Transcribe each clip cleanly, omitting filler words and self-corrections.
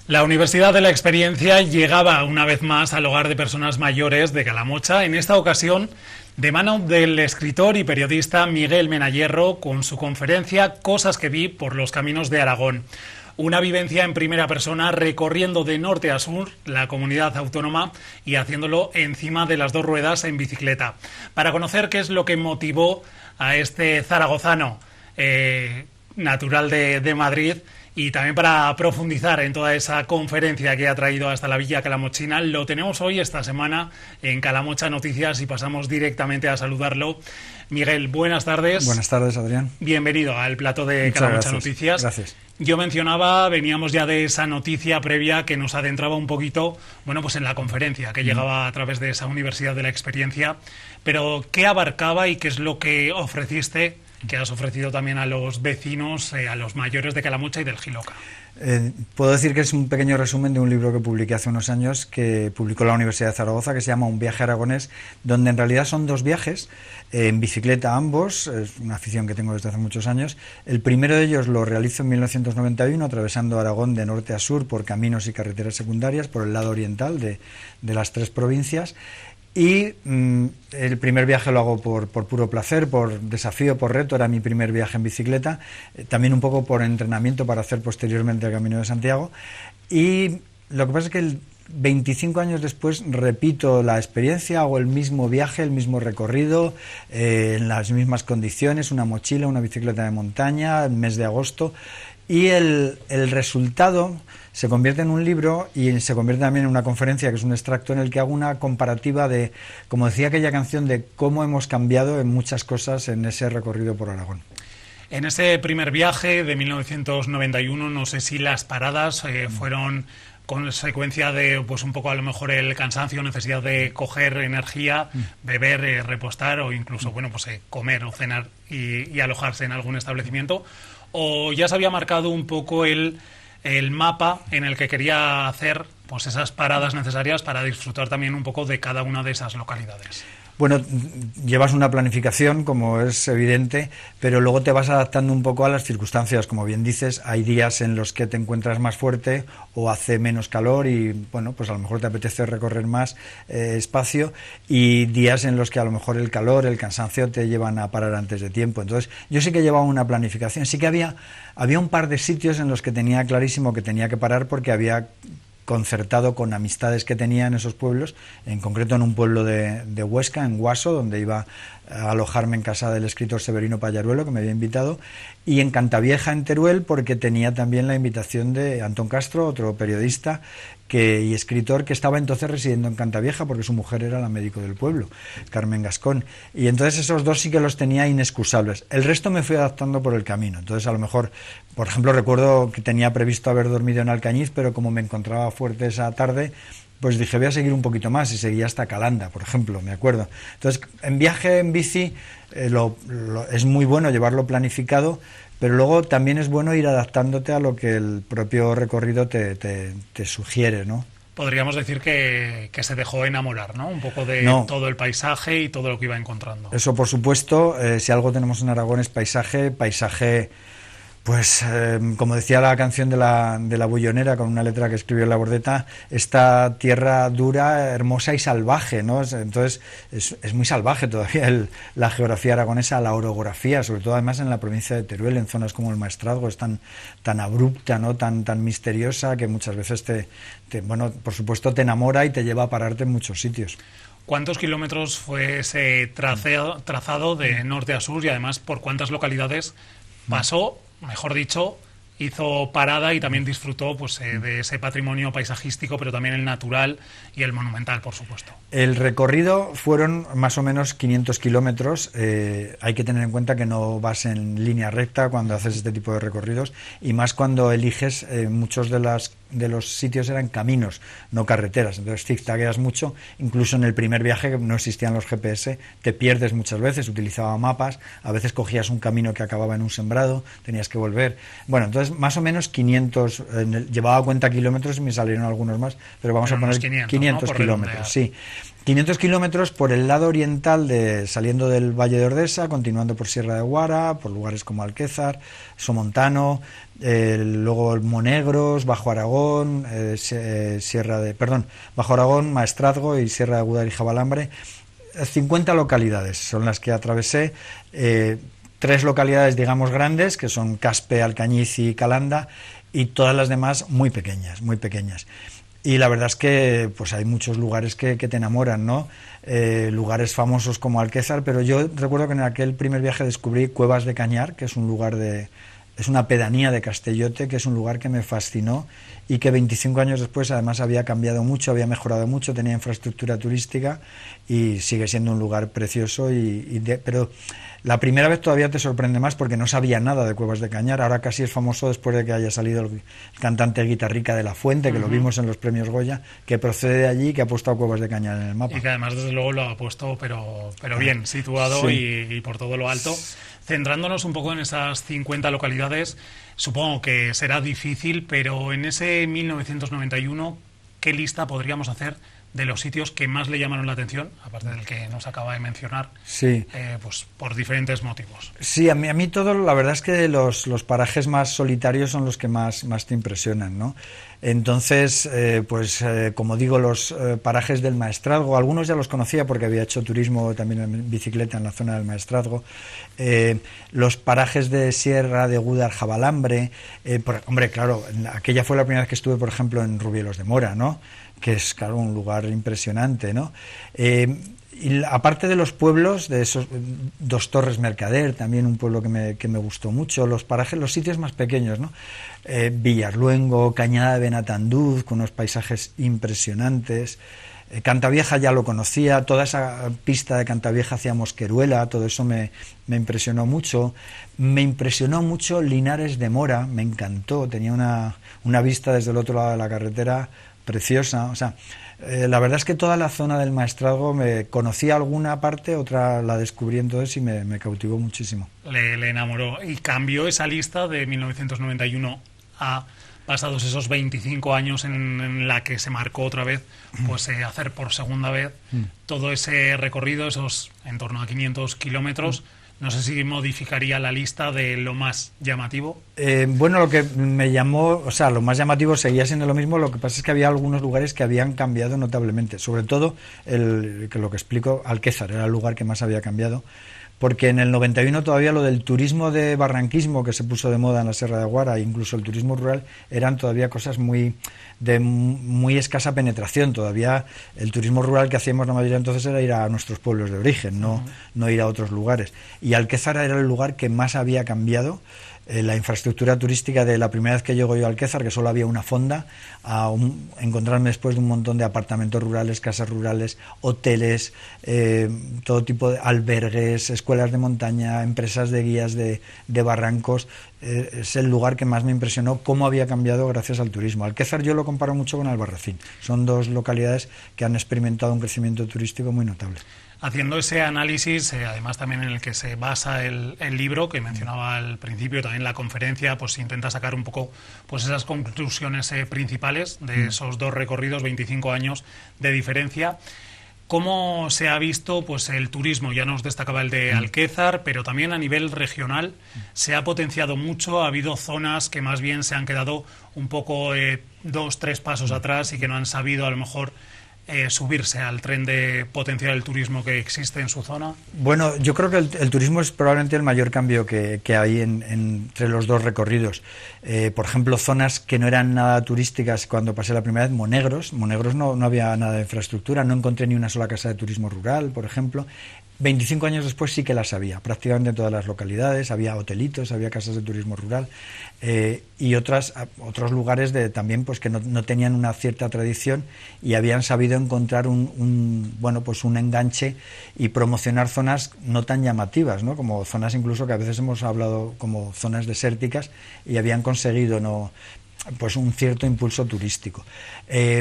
La Universidad de la Experiencia llegaba una vez más al hogar de personas mayores de Calamocha, en esta ocasión de mano del escritor y periodista Miguel Menayerro con su conferencia Cosas que vi por los caminos de Aragón. Una vivencia en primera persona recorriendo de norte a sur la comunidad autónoma y haciéndolo encima de las dos ruedas en bicicleta. Para conocer qué es lo que motivó a este zaragozano natural de Madrid, y también para profundizar en toda esa conferencia que ha traído hasta la Villa Calamochina, lo tenemos hoy, esta semana, en Calamocha Noticias y pasamos directamente a saludarlo. Miguel, buenas tardes. Buenas tardes, Adrián. Bienvenido al plató de Muchas Calamocha gracias. Noticias. Gracias. Yo mencionaba, veníamos ya de esa noticia previa que nos adentraba un poquito, bueno, pues en la conferencia que llegaba a través de esa Universidad de la Experiencia, pero ¿qué abarcaba y qué es lo que ofreciste, que has ofrecido también a los vecinos, a los mayores de Calamocha y del Jiloca? Puedo decir que es un pequeño resumen de un libro que publiqué hace unos años, que publicó la Universidad de Zaragoza, que se llama Un viaje aragonés, donde en realidad son dos viajes, en bicicleta ambos, es una afición que tengo desde hace muchos años. El primero de ellos lo realizo en 1991, atravesando Aragón de norte a sur por caminos y carreteras secundarias, por el lado oriental de las tres provincias. Y el primer viaje lo hago por puro placer, por desafío, por reto. Era mi primer viaje en bicicleta, también un poco por entrenamiento para hacer posteriormente el Camino de Santiago. Y lo que pasa es que 25 años después repito la experiencia, hago el mismo viaje, el mismo recorrido, en las mismas condiciones, una mochila, una bicicleta de montaña, el mes de agosto. Y el resultado se convierte en un libro y se convierte también en una conferencia, que es un extracto en el que hago una comparativa de, como decía aquella canción, de cómo hemos cambiado en muchas cosas en ese recorrido por Aragón. En ese primer viaje de 1991, no sé si las paradas fueron consecuencia de, pues un poco a lo mejor el cansancio, necesidad de coger energía, beber, repostar o incluso, bueno, pues comer o cenar y alojarse en algún establecimiento, o ya se había marcado un poco el mapa en el que quería hacer pues esas paradas necesarias para disfrutar también un poco de cada una de esas localidades. Bueno, llevas una planificación, como es evidente, pero luego te vas adaptando un poco a las circunstancias. Como bien dices, hay días en los que te encuentras más fuerte o hace menos calor y, bueno, pues a lo mejor te apetece recorrer más espacio, y días en los que a lo mejor el calor, el cansancio te llevan a parar antes de tiempo. Entonces, yo sí que llevaba una planificación. Sí que había un par de sitios en los que tenía clarísimo que tenía que parar porque había concertado con amistades que tenía en esos pueblos, en concreto en un pueblo de Huesca, en Guaso, donde iba a alojarme en casa del escritor Severino Pallaruelo, que me había invitado, y en Cantavieja, en Teruel, porque tenía también la invitación de Antón Castro, otro periodista y escritor que estaba entonces residiendo en Cantavieja, porque su mujer era la médico del pueblo, Carmen Gascón, y entonces esos dos sí que los tenía inexcusables. El resto me fui adaptando por el camino. Entonces, a lo mejor, por ejemplo, recuerdo que tenía previsto haber dormido en Alcañiz, pero como me encontraba fuerte esa tarde, pues dije, voy a seguir un poquito más, y seguía hasta Calanda, por ejemplo, me acuerdo. Entonces, en viaje en bici es muy bueno llevarlo planificado, pero luego también es bueno ir adaptándote a lo que el propio recorrido te sugiere, ¿no? Podríamos decir que se dejó enamorar, ¿no? Un poco de todo el paisaje y todo lo que iba encontrando. Eso, por supuesto. Si algo tenemos en Aragón es paisaje, pues como decía la canción de la Bullonera, con una letra que escribió La Bordeta, esta tierra dura, hermosa y salvaje, ¿no? Entonces es muy salvaje todavía la geografía aragonesa, la orografía, sobre todo además en la provincia de Teruel, en zonas como el Maestrazgo, es tan abrupta, ¿no? tan misteriosa, que muchas veces bueno, por supuesto te enamora y te lleva a pararte en muchos sitios. ¿Cuántos kilómetros fue ese trazado de norte a sur y además por cuántas localidades pasó? Mejor dicho, hizo parada y también disfrutó pues, de ese patrimonio paisajístico, pero también el natural y el monumental, por supuesto. El recorrido fueron más o menos 500 kilómetros. Hay que tener en cuenta que no vas en línea recta cuando haces este tipo de recorridos, y más cuando eliges, muchos de los sitios eran caminos, no carreteras, entonces zigzagueas mucho. Incluso en el primer viaje, que no existían los GPS, te pierdes muchas veces, utilizaba mapas, a veces cogías un camino que acababa en un sembrado, tenías que volver. Bueno, entonces entonces más o menos 500, llevaba cuenta kilómetros y me salieron algunos más, pero vamos a poner 500 ¿no? kilómetros, sí. 500 kilómetros por el lado oriental, saliendo del Valle de Ordesa, continuando por Sierra de Guara, por lugares como Alquézar, Somontano, luego Monegros, Bajo Aragón, Bajo Aragón, Maestrazgo y Sierra de Gúdar y Jabalambre. 50 localidades son las que atravesé, 3 localidades, digamos, grandes, que son Caspe, Alcañiz y Calanda, y todas las demás muy pequeñas, muy pequeñas. Y la verdad es que pues hay muchos lugares que te enamoran, ¿no? Lugares famosos como Alquézar, pero yo recuerdo que en aquel primer viaje descubrí Cuevas de Cañar, que es un lugar es una pedanía de Castellote, que es un lugar que me fascinó y que 25 años después además había cambiado mucho, había mejorado mucho, tenía infraestructura turística y sigue siendo un lugar precioso, pero la primera vez todavía te sorprende más porque no sabía nada de Cuevas de Cañar. Ahora casi es famoso después de que haya salido el cantante Guitarrica de la Fuente, que lo vimos en los premios Goya, que procede de allí y que ha puesto a Cuevas de Cañar en el mapa. Y que además desde luego lo ha puesto pero bien situado, sí. y por todo lo alto. Centrándonos un poco en esas 50 localidades, supongo que será difícil, pero en ese 1991, ¿qué lista podríamos hacer de los sitios que más le llamaron la atención, aparte del que nos acaba de mencionar, sí. Pues por diferentes motivos? Sí, a mí todo, la verdad es que los parajes más solitarios son los que más te impresionan, ¿no? Entonces, como digo, los parajes del Maestrazgo, algunos ya los conocía porque había hecho turismo también en bicicleta en la zona del Maestrazgo, los parajes de Sierra de Gúdar, Jabalambre, hombre, claro, aquella fue la primera vez que estuve, por ejemplo, en Rubielos de Mora, ¿no? Que es, claro, un lugar impresionante, ¿no? Y aparte de los pueblos, de esos, Dos Torres Mercader, también un pueblo que me gustó mucho, los parajes, los sitios más pequeños, ¿no? Villarluengo, Cañada de Benatanduz, con unos paisajes impresionantes. Cantavieja ya lo conocía, toda esa pista de Cantavieja hacia Mosqueruela, todo eso me impresionó mucho. Me impresionó mucho Linares de Mora, me encantó, tenía una vista desde el otro lado de la carretera preciosa. O sea, la verdad es que toda la zona del Maestrazgo me conocía alguna parte, otra la descubrí entonces y me cautivó muchísimo. Le enamoró y cambió esa lista de 1991 a pasados esos 25 años en la que se marcó otra vez pues hacer por segunda vez todo ese recorrido, esos en torno a 500 kilómetros. No sé si modificaría la lista de lo más llamativo. Bueno, lo que me llamó, o sea, lo más llamativo seguía siendo lo mismo, lo que pasa es que había algunos lugares que habían cambiado notablemente, sobre todo lo que explico, Alquézar era el lugar que más había cambiado, porque en el 91 todavía lo del turismo de barranquismo que se puso de moda en la Sierra de Guara, incluso el turismo rural, eran todavía cosas de muy escasa penetración. Todavía el turismo rural que hacíamos la mayoría entonces era ir a nuestros pueblos de origen, no ir a otros lugares. Y Alquézar era el lugar que más había cambiado. La infraestructura turística de la primera vez que llego yo a Alquézar, que solo había una fonda, encontrarme después de un montón de apartamentos rurales, casas rurales, hoteles, todo tipo de albergues, escuelas de montaña, empresas de guías de barrancos. Es el lugar que más me impresionó cómo había cambiado gracias al turismo. Alquézar yo lo comparo mucho con Albarracín. Son dos localidades que han experimentado un crecimiento turístico muy notable. Haciendo ese análisis, además también en el que se basa el libro, que mencionaba al principio, también la conferencia, pues intenta sacar un poco pues esas conclusiones principales de esos dos recorridos, 25 años de diferencia. ¿Cómo se ha visto pues el turismo? Ya nos destacaba el de Alquézar, pero también a nivel regional se ha potenciado mucho, ha habido zonas que más bien se han quedado un poco 2-3 pasos atrás y que no han sabido a lo mejor subirse al tren de potenciar el turismo que existe en su zona. Bueno, yo creo que el turismo es probablemente el mayor cambio que hay entre los dos recorridos. Por ejemplo, zonas que no eran nada turísticas cuando pasé la primera vez, Monegros no había nada de infraestructura, no encontré ni una sola casa de turismo rural, por ejemplo. 25 años después sí que las había, prácticamente en todas las localidades, había hotelitos, había casas de turismo rural y otros lugares también pues que no tenían una cierta tradición y habían sabido encontrar un enganche y promocionar zonas no tan llamativas, ¿no? Como zonas incluso que a veces hemos hablado como zonas desérticas y habían conseguido pues un cierto impulso turístico.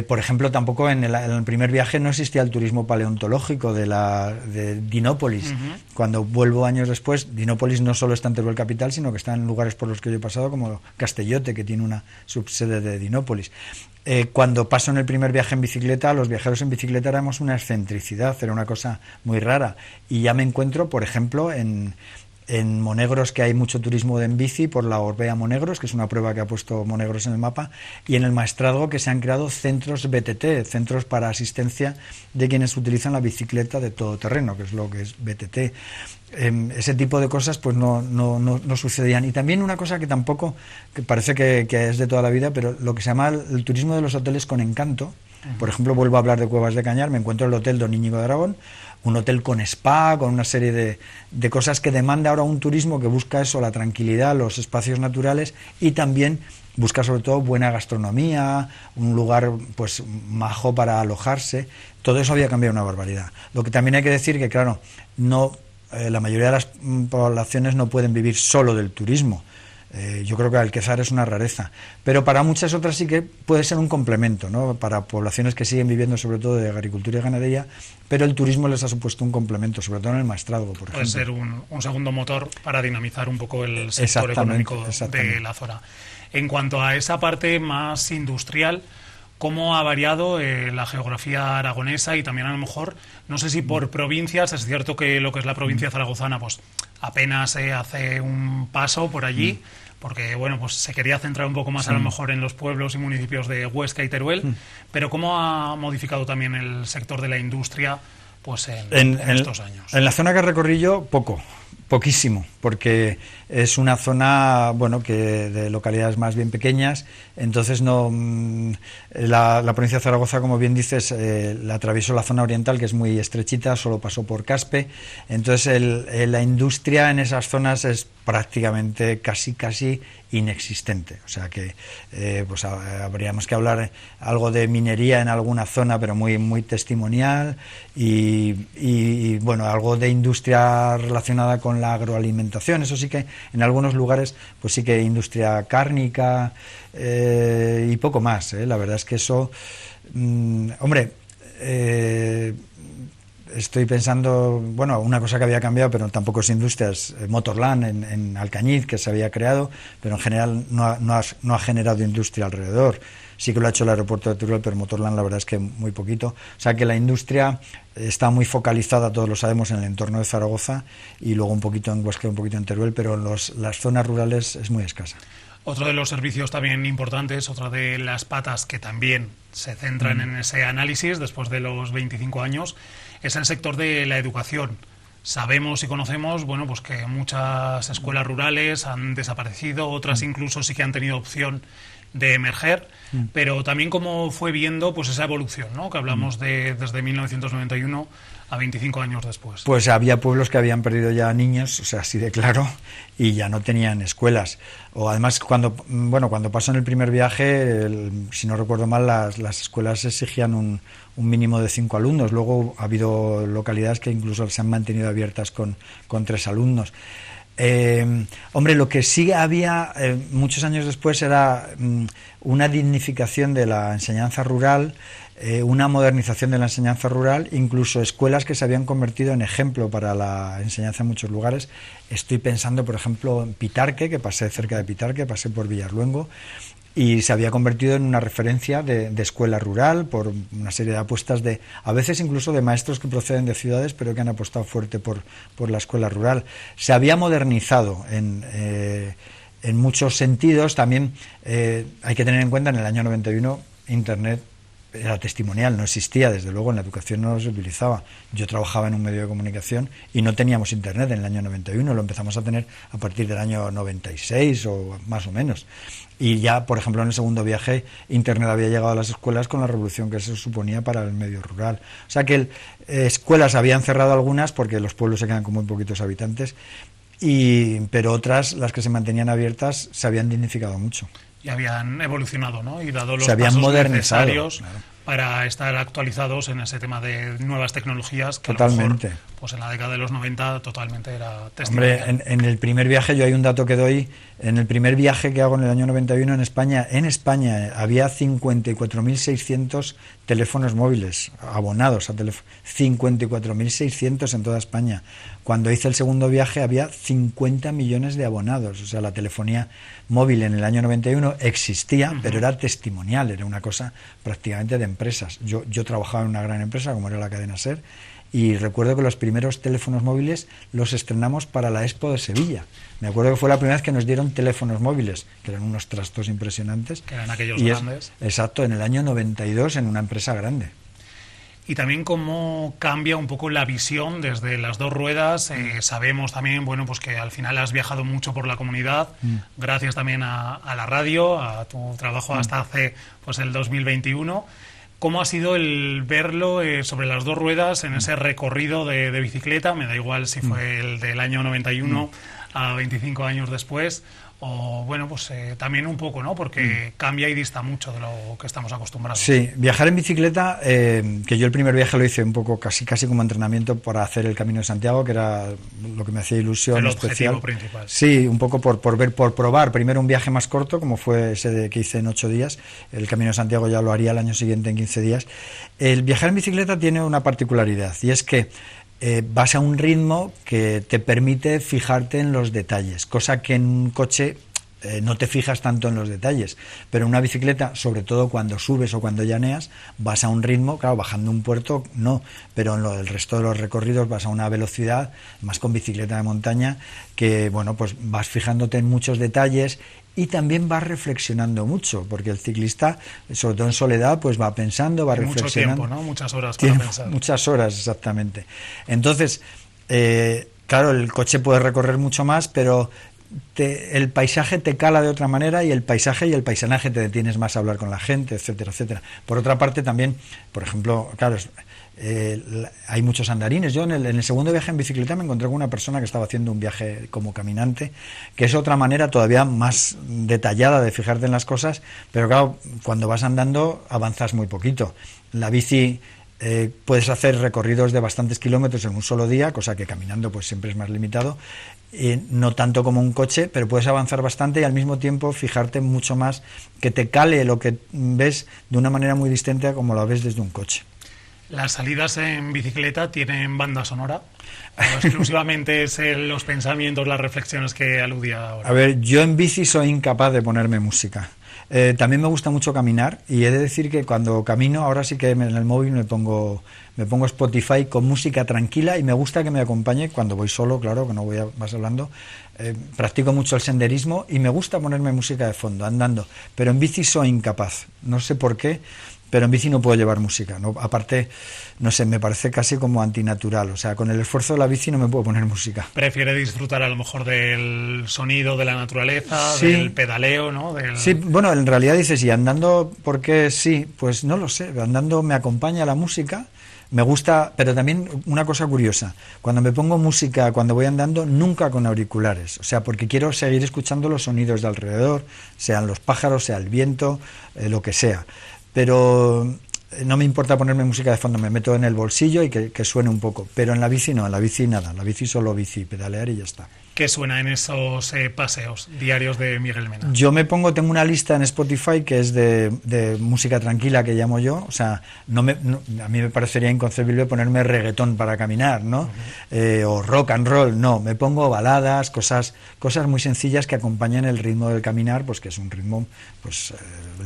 Por ejemplo, tampoco en el primer viaje no existía el turismo paleontológico de Dinópolis. Cuando vuelvo años después, Dinópolis no solo está en Teruel capital, sino que está en lugares por los que yo he pasado, como Castellote, que tiene una subsede de Dinópolis. Cuando paso en el primer viaje en bicicleta, los viajeros en bicicleta éramos una excentricidad, era una cosa muy rara. Y ya me encuentro, por ejemplo, en Monegros, que hay mucho turismo en bici por la Orbea Monegros, que es una prueba que ha puesto Monegros en el mapa, y en el Maestrazgo, que se han creado centros BTT, centros para asistencia de quienes utilizan la bicicleta de todoterreno, que es lo que es BTT. Ese tipo de cosas pues no sucedían. Y también una cosa que tampoco, que parece que es de toda la vida, pero lo que se llama el turismo de los hoteles con encanto. Por ejemplo, vuelvo a hablar de Cuevas de Cañar, me encuentro el Hotel Don Íñigo de Aragón, un hotel con spa, con una serie de cosas que demanda ahora un turismo que busca eso, la tranquilidad, los espacios naturales, y también busca sobre todo buena gastronomía, un lugar pues majo para alojarse. Todo eso había cambiado una barbaridad. Lo que también hay que decir que, claro, la mayoría de las poblaciones no pueden vivir solo del turismo. Yo creo que Alquezar es una rareza, pero para muchas otras sí que puede ser un complemento, ¿no? Para poblaciones que siguen viviendo sobre todo de agricultura y ganadería, pero el turismo les ha supuesto un complemento, sobre todo en el Maestrazgo, por ejemplo. Puede ser un segundo motor para dinamizar un poco el sector económico de la zona. En cuanto a esa parte más industrial, ¿cómo ha variado la geografía aragonesa? Y también a lo mejor, no sé si por provincias, es cierto que lo que es la provincia zaragozana pues apenas hace un paso por allí, porque bueno, pues se quería centrar un poco más a lo mejor en los pueblos y municipios de Huesca y Teruel, pero ¿cómo ha modificado también el sector de la industria pues en estos años? En la zona que recorrí yo, poquísimo, porque es una zona, bueno, que de localidades más bien pequeñas, entonces la provincia de Zaragoza, como bien dices, la atravesó la zona oriental, que es muy estrechita, solo pasó por Caspe, entonces la industria en esas zonas es prácticamente casi inexistente, o sea que pues habríamos que hablar algo de minería en alguna zona, pero muy testimonial, y bueno, algo de industria relacionada con la agroalimentación, eso sí que en algunos lugares pues sí que industria cárnica y poco más, la verdad es que eso, hombre, estoy pensando, bueno, una cosa que había cambiado, pero tampoco es industria, es Motorland en Alcañiz, que se había creado, pero en general no ha generado industria alrededor. Sí que lo ha hecho el aeropuerto de Teruel, pero Motorland la verdad es que muy poquito. O sea que la industria está muy focalizada, todos lo sabemos, en el entorno de Zaragoza y luego un poquito en Huesca, un poquito en Teruel, pero las zonas rurales es muy escasa. Otro de los servicios también importantes, otra de las patas que también se centran en ese análisis después de los 25 años, es el sector de la educación. Sabemos y conocemos, bueno, pues que muchas escuelas rurales han desaparecido, otras incluso sí que han tenido opción de emerger, pero también cómo fue viendo pues esa evolución, ¿no? Que hablamos desde 1991 a 25 años después. Pues había pueblos que habían perdido ya niños, o sea, así de claro, y ya no tenían escuelas. O además, cuando pasó en el primer viaje, si no recuerdo mal, las escuelas exigían un mínimo de 5 alumnos. Luego ha habido localidades que incluso se han mantenido abiertas con 3 alumnos. Hombre, lo que sí había muchos años después era una dignificación de la enseñanza rural, una modernización de la enseñanza rural, incluso escuelas que se habían convertido en ejemplo para la enseñanza en muchos lugares. Estoy pensando, por ejemplo, en Pitarque, que pasé cerca de Pitarque, pasé por Villarluengo, y se había convertido en una referencia de escuela rural por una serie de apuestas a veces incluso de maestros que proceden de ciudades pero que han apostado fuerte por la escuela rural. Se había modernizado en muchos sentidos. También hay que tener en cuenta, en el año 91 Internet era testimonial, no existía, desde luego en la educación no se utilizaba. Yo trabajaba en un medio de comunicación y no teníamos Internet en el año 91, lo empezamos a tener a partir del año 96 o más o menos. Y ya, por ejemplo, en el segundo viaje, Internet había llegado a las escuelas con la revolución que eso suponía para el medio rural. O sea que escuelas habían cerrado algunas porque los pueblos se quedan con muy poquitos habitantes, pero otras, las que se mantenían abiertas, se habían dignificado mucho. Y habían evolucionado, ¿no? Y dado los se habían pasos modernizado, necesarios claro, para estar actualizados en ese tema de nuevas tecnologías que totalmente, a lo mejor pues en la década de los 90 totalmente era testimonial. Hombre, en el primer viaje, yo hay un dato que doy, en el primer viaje que hago en el año 91 en España había 54.600 teléfonos móviles abonados a teléfono, 54.600 en toda España. Cuando hice el segundo viaje había 50 millones de abonados, o sea, la telefonía móvil en el año 91 existía, pero era testimonial, era una cosa prácticamente de empresas. Yo trabajaba en una gran empresa como era la cadena SER, y recuerdo que los primeros teléfonos móviles los estrenamos para la Expo de Sevilla. Me acuerdo que fue la primera vez que nos dieron teléfonos móviles, que eran unos trastos impresionantes. Que eran aquellos grandes. Exacto, en el año 92 en una empresa grande. Y también cómo cambia un poco la visión desde las dos ruedas. Sabemos también, bueno, pues que al final has viajado mucho por la comunidad, gracias también a la radio, a tu trabajo hasta hace pues el 2021. ¿Cómo ha sido el verlo sobre las dos ruedas en ese recorrido de bicicleta? Me da igual si fue el del año 91 a 25 años después, o bueno, pues también un poco, ¿no? Porque cambia y dista mucho de lo que estamos acostumbrados. Sí, viajar en bicicleta, que yo el primer viaje lo hice un poco casi como entrenamiento para hacer el Camino de Santiago, que era lo que me hacía ilusión. El especial. Objetivo principal. Sí, un poco por ver, por probar. Primero un viaje más corto, como fue ese que hice en 8 días. El Camino de Santiago ya lo haría el año siguiente en 15 días. El viajar en bicicleta tiene una particularidad, y es que vas a un ritmo que te permite fijarte en los detalles, cosa que en un coche no te fijas tanto en los detalles, pero en una bicicleta, sobre todo cuando subes o cuando llaneas, vas a un ritmo, claro, bajando un puerto no, pero en el resto de los recorridos vas a una velocidad, más con bicicleta de montaña, que bueno, pues vas fijándote en muchos detalles y también vas reflexionando mucho, porque el ciclista, sobre todo en soledad, pues va pensando, va reflexionando. Mucho tiempo, ¿no? Muchas horas para pensar. Muchas horas, exactamente. Entonces, claro, el coche puede recorrer mucho más, pero el paisaje te cala de otra manera, y el paisaje y el paisanaje te detienes más a hablar con la gente, etcétera, etcétera. Por otra parte, también, por ejemplo, claro, hay muchos andarines. Yo en el segundo viaje en bicicleta me encontré con una persona que estaba haciendo un viaje como caminante, que es otra manera todavía más detallada de fijarte en las cosas, pero claro, cuando vas andando avanzas muy poquito. La bici puedes hacer recorridos de bastantes kilómetros en un solo día, cosa que caminando pues siempre es más limitado, no tanto como un coche, pero puedes avanzar bastante y al mismo tiempo fijarte mucho más, que te cale lo que ves de una manera muy distinta a como lo ves desde un coche. ¿Las salidas en bicicleta tienen banda sonora? ¿O exclusivamente es los pensamientos, las reflexiones que aludía ahora? A ver, yo en bici soy incapaz de ponerme música. También me gusta mucho caminar, y he de decir que cuando camino, ahora sí que en el móvil me pongo Spotify con música tranquila, y me gusta que me acompañe cuando voy solo, claro, que no vas hablando. Practico mucho el senderismo y me gusta ponerme música de fondo, andando, pero en bici soy incapaz, no sé por qué, pero en bici no puedo llevar música, ¿no? Aparte, no sé, me parece casi como antinatural, o sea, con el esfuerzo de la bici no me puedo poner música. Prefiere disfrutar a lo mejor del sonido de la naturaleza, sí, del pedaleo, ¿no? Sí, bueno, en realidad dices, ¿y andando por qué sí? Pues no lo sé, andando me acompaña la música, me gusta, pero también una cosa curiosa, cuando me pongo música, cuando voy andando, nunca con auriculares, o sea, porque quiero seguir escuchando los sonidos de alrededor, sean los pájaros, sea el viento, lo que sea. Pero no me importa ponerme música de fondo, me meto en el bolsillo y que suene un poco. Pero en la bici no, en la bici nada, en la bici solo bici, pedalear y ya está. ¿Qué suena en esos paseos diarios de Miguel Mena? Yo tengo una lista en Spotify que es de música tranquila, que llamo yo. O sea, a mí me parecería inconcebible ponerme reggaetón para caminar, ¿no? O rock and roll, no. Me pongo baladas, cosas muy sencillas que acompañan el ritmo del caminar, pues que es un ritmo pues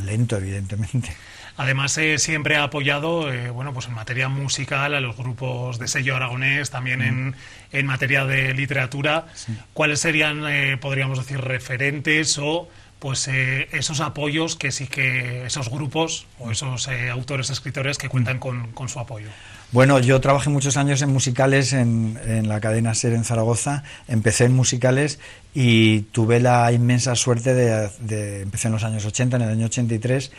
lento, evidentemente. Además, siempre ha apoyado, bueno, pues en materia musical a los grupos de sello aragonés, también en materia de literatura. Sí. ¿Cuáles serían, podríamos decir, referentes o pues esos apoyos que sí que esos grupos o esos autores, escritores que cuentan con su apoyo? Bueno, yo trabajé muchos años en musicales en la cadena SER en Zaragoza. Empecé en musicales y tuve la inmensa suerte de empecé en los años 80, en el año 83,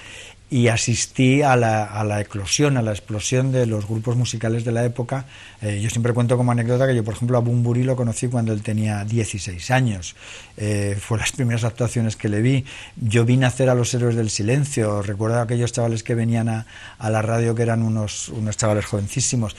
y asistí a la eclosión, a la explosión de los grupos musicales de la época. Yo siempre cuento como anécdota que yo, por ejemplo, a Bunbury lo conocí cuando él tenía 16 años. Fue las primeras actuaciones que le vi. Yo vi nacer a los Héroes del Silencio. Recuerdo a aquellos chavales que venían a la radio, que eran unos chavales jovencísimos.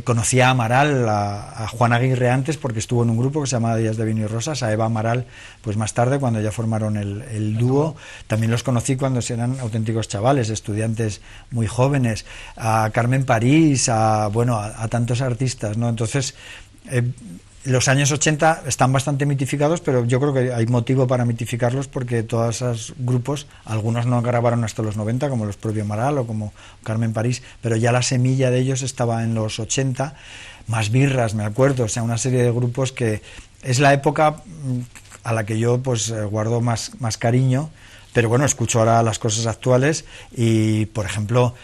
Conocí a Amaral, a Juan Aguirre antes, porque estuvo en un grupo que se llamaba Días de Vino y Rosas, a Eva Amaral pues más tarde, cuando ya formaron el dúo. También los conocí cuando eran auténticos chavales, estudiantes muy jóvenes, a Carmen París, a tantos artistas, ¿no? Entonces, los años 80 están bastante mitificados, pero yo creo que hay motivo para mitificarlos, porque todos esos grupos, algunos no grabaron hasta los 90, como los propios Amaral o como Carmen París, pero ya la semilla de ellos estaba en los 80, Más Birras, me acuerdo, o sea, una serie de grupos que es la época a la que yo pues guardo más cariño. Pero bueno, escucho ahora las cosas actuales y, por ejemplo,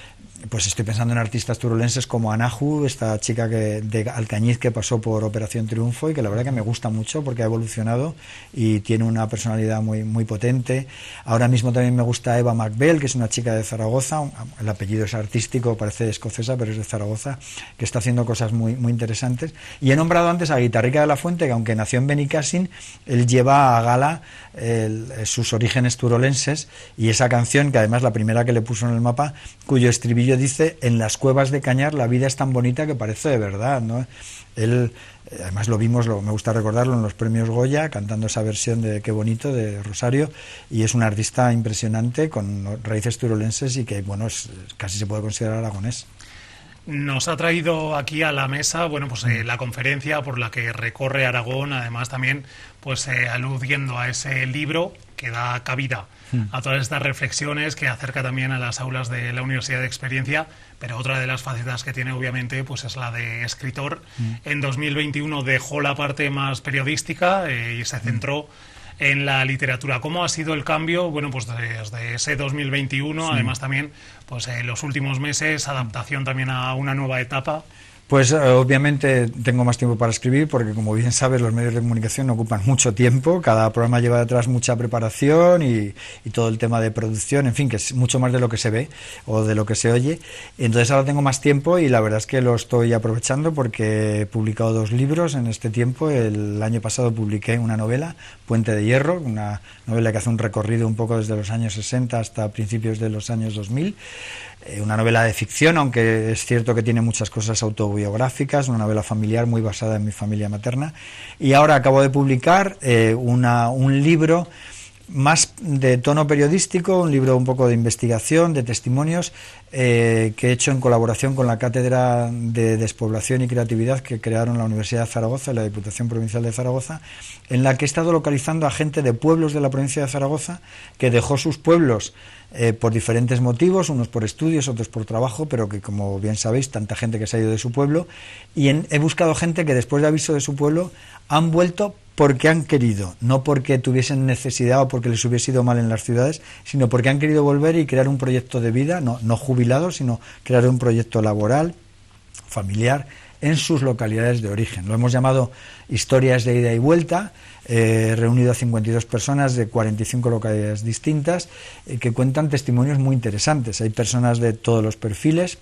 pues estoy pensando en artistas turolenses como Anahu, esta chica de Alcañiz, que pasó por Operación Triunfo y que la verdad que me gusta mucho porque ha evolucionado y tiene una personalidad muy potente. Ahora mismo también me gusta Eva McBell, que es una chica de Zaragoza, el apellido es artístico, parece escocesa, pero es de Zaragoza, que está haciendo cosas muy interesantes. Y he nombrado antes a Guitarrica de la Fuente, que aunque nació en Benicàssim, él lleva a gala sus orígenes turolenses, y esa canción, que además la primera que le puso en el mapa, cuyo estribillo dice: en las cuevas de Cañar la vida es tan bonita que parece de verdad, ¿no? Él, además lo vimos, me gusta recordarlo, en los premios Goya, cantando esa versión de Qué bonito, de Rosario, y es un artista impresionante, con raíces turolenses y que, bueno, casi se puede considerar aragonés. Nos ha traído aquí a la mesa, bueno, pues la conferencia por la que recorre Aragón, además también pues aludiendo a ese libro que da cabida a todas estas reflexiones, que acerca también a las aulas de la Universidad de Experiencia, pero otra de las facetas que tiene obviamente pues es la de escritor. En 2021 dejó la parte más periodística y se centró en la literatura. ¿Cómo ha sido el cambio? Bueno, pues desde ese 2021, además también pues en los últimos meses, adaptación también a una nueva etapa. Pues obviamente tengo más tiempo para escribir, porque como bien sabes, los medios de comunicación ocupan mucho tiempo, cada programa lleva detrás mucha preparación y todo el tema de producción, en fin, que es mucho más de lo que se ve o de lo que se oye. Entonces ahora tengo más tiempo y la verdad es que lo estoy aprovechando, porque he publicado 2 libros en este tiempo. El año pasado publiqué una novela, Puente de Hierro, una novela que hace un recorrido un poco desde los años 60 hasta principios de los años 2000. Una novela de ficción, aunque es cierto que tiene muchas cosas autobiográficas, una novela familiar muy basada en mi familia materna. Y ahora acabo de publicar un libro más de tono periodístico, un libro un poco de investigación, de testimonios, que he hecho en colaboración con la Cátedra de Despoblación y Creatividad que crearon la Universidad de Zaragoza y la Diputación Provincial de Zaragoza, en la que he estado localizando a gente de pueblos de la provincia de Zaragoza que dejó sus pueblos por diferentes motivos, unos por estudios, otros por trabajo, pero que, como bien sabéis, tanta gente que se ha ido de su pueblo, y he buscado gente que después de haber ido de su pueblo han vuelto porque han querido, no porque tuviesen necesidad o porque les hubiese ido mal en las ciudades, sino porque han querido volver y crear un proyecto de vida, no jubilados, sino crear un proyecto laboral, familiar, en sus localidades de origen. Lo hemos llamado Historias de Ida y Vuelta. Reunido a 52 personas de 45 localidades distintas, que cuentan testimonios muy interesantes. Hay personas de todos los perfiles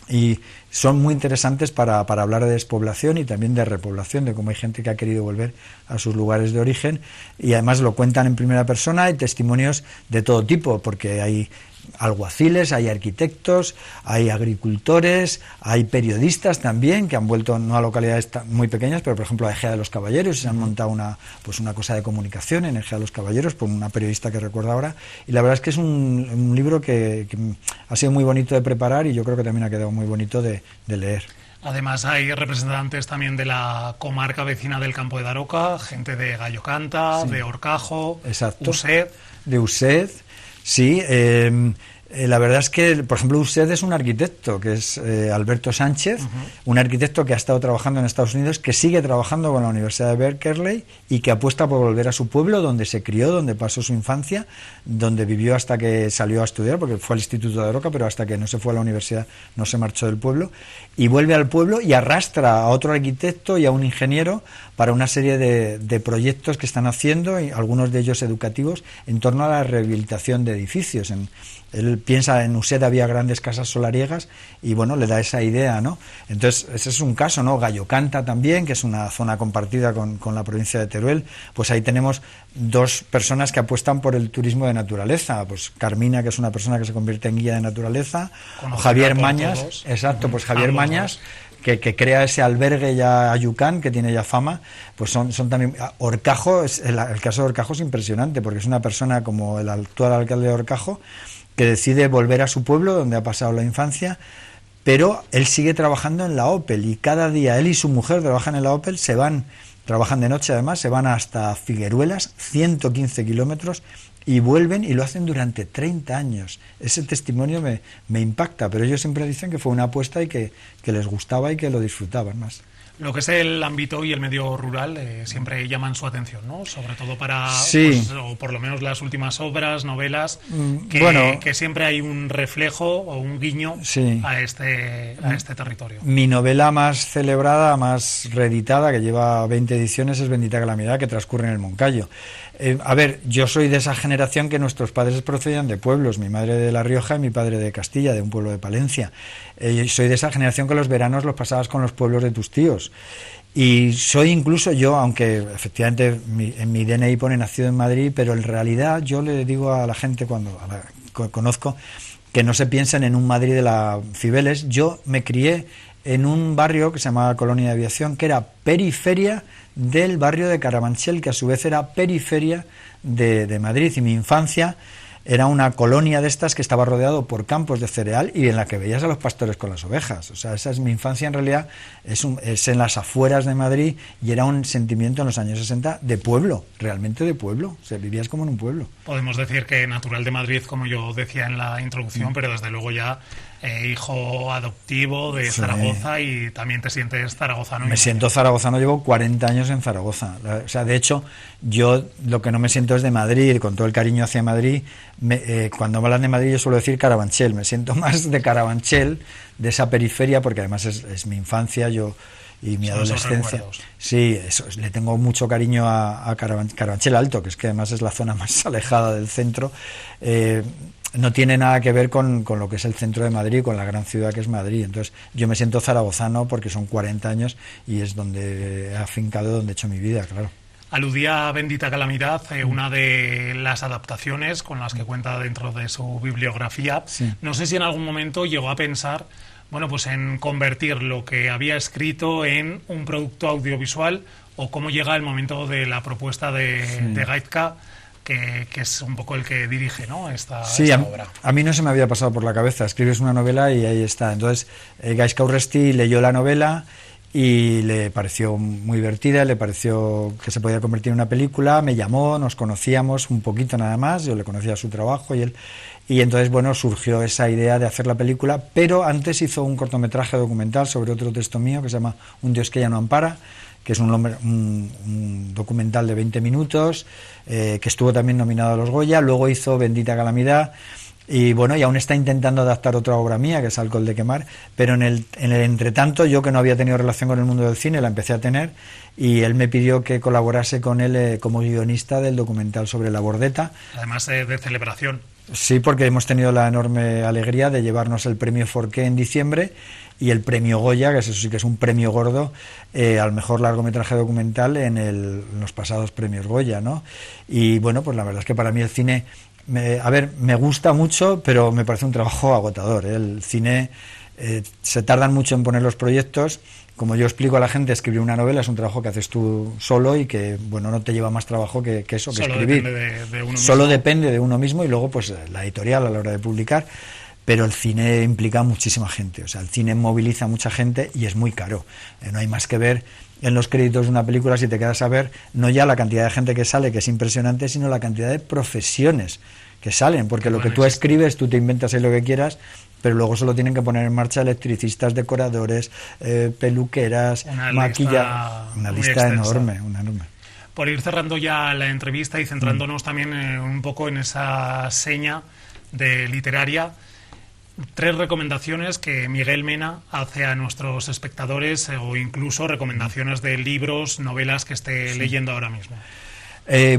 y son muy interesantes para hablar de despoblación y también de repoblación, de cómo hay gente que ha querido volver a sus lugares de origen, y además lo cuentan en primera persona. Hay testimonios de todo tipo, porque hay alguaciles, hay arquitectos, hay agricultores, hay periodistas también que han vuelto, no a localidades muy pequeñas, pero por ejemplo a Ejea de los Caballeros, y se han montado una cosa de comunicación en Ejea de los Caballeros por una periodista que recuerdo ahora, y la verdad es que es un libro que ha sido muy bonito de preparar, y yo creo que también ha quedado muy bonito de leer. Además hay representantes también de la comarca vecina del Campo de Daroca, gente de Gallo Canta, de Horcajo, Used. De Used. Sí, la verdad es que, por ejemplo, usted es un arquitecto, que es Alberto Sánchez, un arquitecto que ha estado trabajando en Estados Unidos, que sigue trabajando con la Universidad de Berkeley y que apuesta por volver a su pueblo, donde se crió, donde pasó su infancia, donde vivió hasta que salió a estudiar, porque fue al Instituto de Daroca, pero hasta que no se fue a la universidad no se marchó del pueblo, y vuelve al pueblo y arrastra a otro arquitecto y a un ingeniero para una serie de proyectos que están haciendo, y algunos de ellos educativos, en torno a la rehabilitación de edificios. Él piensa en Uset había grandes casas solariegas y bueno, le da esa idea, ¿no? Entonces, ese es un caso, ¿no? Gallo Canta también, que es una zona compartida con la provincia de Teruel, pues ahí tenemos dos personas que apuestan por el turismo de naturaleza, pues Carmina, que es una persona que se convierte en guía de naturaleza, o Javier Mañas, todos. Exacto, pues Javier Mañas, que crea ese albergue ya Ayucán, que tiene ya fama, pues son también... Horcajo, el caso de Horcajo es impresionante, porque es una persona como el actual alcalde de Horcajo, que decide volver a su pueblo, donde ha pasado la infancia, pero él sigue trabajando en la Opel, y cada día él y su mujer trabajan en la Opel, trabajan de noche además, se van hasta Figueruelas, 115 kilómetros, y vuelven y lo hacen durante 30 años. Ese testimonio me impacta, pero ellos siempre dicen que fue una apuesta y que les gustaba y que lo disfrutaban más. Lo que es el ámbito y el medio rural siempre llaman su atención, ¿no? Sobre todo para, sí. Pues, o por lo menos las últimas obras, novelas, que siempre hay un reflejo o un guiño sí. a este territorio. Mi novela más celebrada, más reeditada, que lleva 20 ediciones, es Bendita Calamidad, que transcurre en el Moncayo. A ver, yo soy de esa generación que nuestros padres procedían de pueblos, mi madre de La Rioja y mi padre de Castilla, de un pueblo de Palencia. Soy de esa generación que los veranos los pasabas con los pueblos de tus tíos. Y soy incluso yo, aunque efectivamente en mi DNI pone nacido en Madrid, pero en realidad yo le digo a la gente cuando conozco que no se piensen en un Madrid de la Cibeles. Yo me crié en un barrio que se llamaba Colonia de Aviación, que era periferia del barrio de Carabanchel, que a su vez era periferia de Madrid, y mi infancia era una colonia de estas que estaba rodeado por campos de cereal y en la que veías a los pastores con las ovejas. O sea, esa es mi infancia, en realidad es en las afueras de Madrid, y era un sentimiento en los años 60 de pueblo, realmente de pueblo, o sea, vivías como en un pueblo. Podemos decir que natural de Madrid, como yo decía en la introducción, pero desde luego ya hijo adoptivo de Zaragoza, y también te sientes zaragozano. Me siento zaragozano, llevo 40 años en Zaragoza. O sea, de hecho, yo lo que no me siento es de Madrid, con todo el cariño hacia Madrid. Cuando me hablan de Madrid yo suelo decir Carabanchel, me siento más de Carabanchel, de esa periferia, porque además es mi infancia, y mi adolescencia. Sí, le tengo mucho cariño a Carabanchel Alto, que es que además es la zona más alejada del centro. No tiene nada que ver con lo que es el centro de Madrid, con la gran ciudad que es Madrid. Entonces yo me siento zaragozano porque son 40 años y es donde he afincado, donde he hecho mi vida, claro. Aludía a Bendita Calamidad, una de las adaptaciones con las que cuenta dentro de su bibliografía. Sí. No sé si en algún momento llegó a pensar, bueno, pues en convertir lo que había escrito en un producto audiovisual, o cómo llega el momento de la propuesta de Gaitka, que es un poco el que dirige, ¿no?, esta obra. A mí no se me había pasado por la cabeza. Escribes una novela y ahí está. Entonces, Gaizka Urresti leyó la novela y le pareció muy divertida, le pareció que se podía convertir en una película, me llamó, nos conocíamos un poquito nada más, yo le conocía su trabajo y entonces, bueno, surgió esa idea de hacer la película, pero antes hizo un cortometraje documental sobre otro texto mío que se llama Un Dios que ya no ampara, que es un documental de 20 minutos, que estuvo también nominado a los Goya. Luego hizo Bendita Calamidad, y bueno, y aún está intentando adaptar otra obra mía, que es Alcohol de quemar, pero en el entretanto, yo, que no había tenido relación con el mundo del cine, la empecé a tener, y él me pidió que colaborase con él como guionista del documental sobre la Bordeta. Además de celebración. Sí, porque hemos tenido la enorme alegría de llevarnos el premio Forqué en diciembre y el premio Goya, que eso sí que es un premio gordo, al mejor largometraje documental en los pasados premios Goya, ¿no? Y bueno, pues la verdad es que para mí el cine, me gusta mucho, pero me parece un trabajo agotador, ¿eh? El cine, se tardan mucho en poner los proyectos. Como yo explico a la gente, escribir una novela es un trabajo que haces tú solo y que, bueno, no te lleva más trabajo que eso, que solo escribir. Depende de uno solo mismo. Depende de uno mismo, y luego pues la editorial a la hora de publicar. Pero el cine implica muchísima gente, o sea, el cine moviliza a mucha gente y es muy caro. No hay más que ver en los créditos de una película, si te quedas a ver, no ya la cantidad de gente que sale, que es impresionante, sino la cantidad de profesiones que salen, porque lo que tú escribes, tú te inventas ahí lo que quieras, pero luego solo tienen que poner en marcha electricistas, decoradores, peluqueras, maquillaje, una lista enorme. Por ir cerrando ya la entrevista y centrándonos también un poco en esa seña de literaria, 3 recomendaciones que Miguel Mena hace a nuestros espectadores, o incluso recomendaciones de libros, novelas que esté leyendo ahora mismo.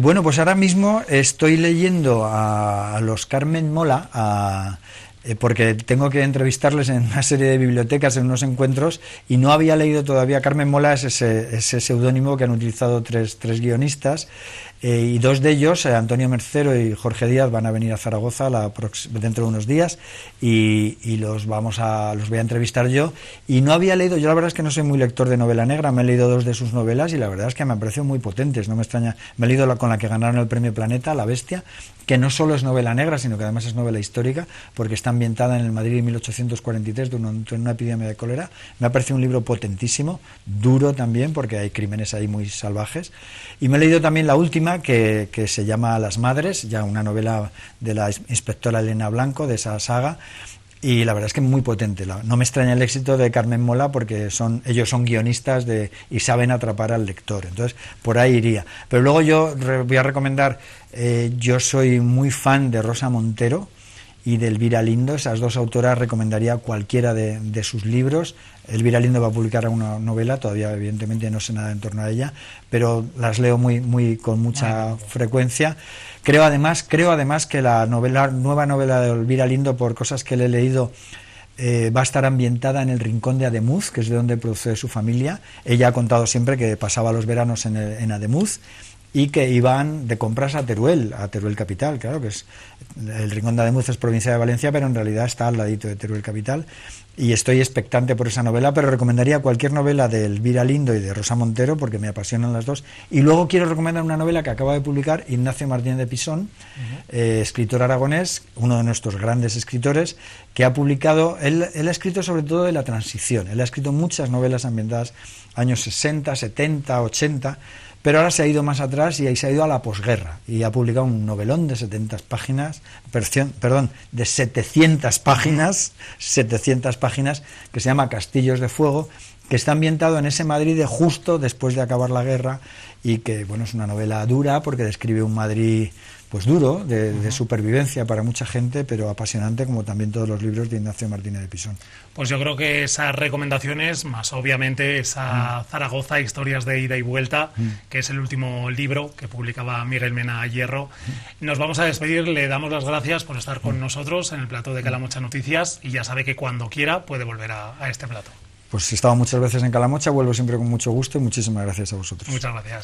Bueno, pues ahora mismo estoy leyendo a los Carmen Mola, porque tengo que entrevistarles en una serie de bibliotecas, en unos encuentros, y no había leído todavía. Carmen Mola es ese seudónimo que han utilizado tres guionistas, y dos de ellos, Antonio Mercero y Jorge Díaz, van a venir a Zaragoza dentro de unos días, y los voy a entrevistar yo. Y no había leído, yo la verdad es que no soy muy lector de novela negra, me he leído dos de sus novelas y la verdad es que me han parecido muy potentes, no me extraña. Me he leído con la que ganaron el premio Planeta, La Bestia, que no solo es novela negra, sino que además es novela histórica, porque está ambientada en el Madrid de 1843, durante una epidemia de cólera. Me ha parecido un libro potentísimo, duro también, porque hay crímenes ahí muy salvajes. Y me he leído también la última, que se llama Las Madres, ya una novela de la inspectora Elena Blanco, de esa saga, y la verdad es que muy potente. No me extraña el éxito de Carmen Mola, porque ellos son guionistas y saben atrapar al lector, entonces por ahí iría. Pero luego yo voy a recomendar, yo soy muy fan de Rosa Montero y de Elvira Lindo. Esas dos autoras recomendaría cualquiera de sus libros. Elvira Lindo va a publicar una novela, todavía evidentemente no sé nada en torno a ella, pero las leo con mucha frecuencia. Creo además que la nueva novela de Elvira Lindo, por cosas que le he leído, va a estar ambientada en el rincón de Ademuz, que es de donde procede su familia. Ella ha contado siempre que pasaba los veranos en Ademuz, y que iban de compras a Teruel capital, claro, que es el rincón de Ademuz, es provincia de Valencia, pero en realidad está al ladito de Teruel capital, y estoy expectante por esa novela, pero recomendaría cualquier novela de Elvira Lindo y de Rosa Montero, porque me apasionan las dos. Y luego quiero recomendar una novela que acaba de publicar Ignacio Martínez de Pisón, escritor aragonés, uno de nuestros grandes escritores, que ha publicado, él ha escrito sobre todo de la transición, él ha escrito muchas novelas ambientadas años 60, 70, 80, pero ahora se ha ido más atrás y ahí se ha ido a la posguerra, y ha publicado un novelón de 700 páginas, de 700 páginas, que se llama Castillos de Fuego, que está ambientado en ese Madrid de justo después de acabar la guerra, y que, bueno, es una novela dura porque describe un Madrid pues duro, de supervivencia para mucha gente, pero apasionante, como también todos los libros de Ignacio Martínez de Pisón. Pues yo creo que esas recomendaciones, más obviamente esa Zaragoza, Historias de Ida y Vuelta, que es el último libro que publicaba Miguel Mena Hierro. Nos vamos a despedir, le damos las gracias por estar con nosotros en el plató de Calamocha Noticias, y ya sabe que cuando quiera puede volver a este plató. Pues he estado muchas veces en Calamocha, vuelvo siempre con mucho gusto, y muchísimas gracias a vosotros. Muchas gracias.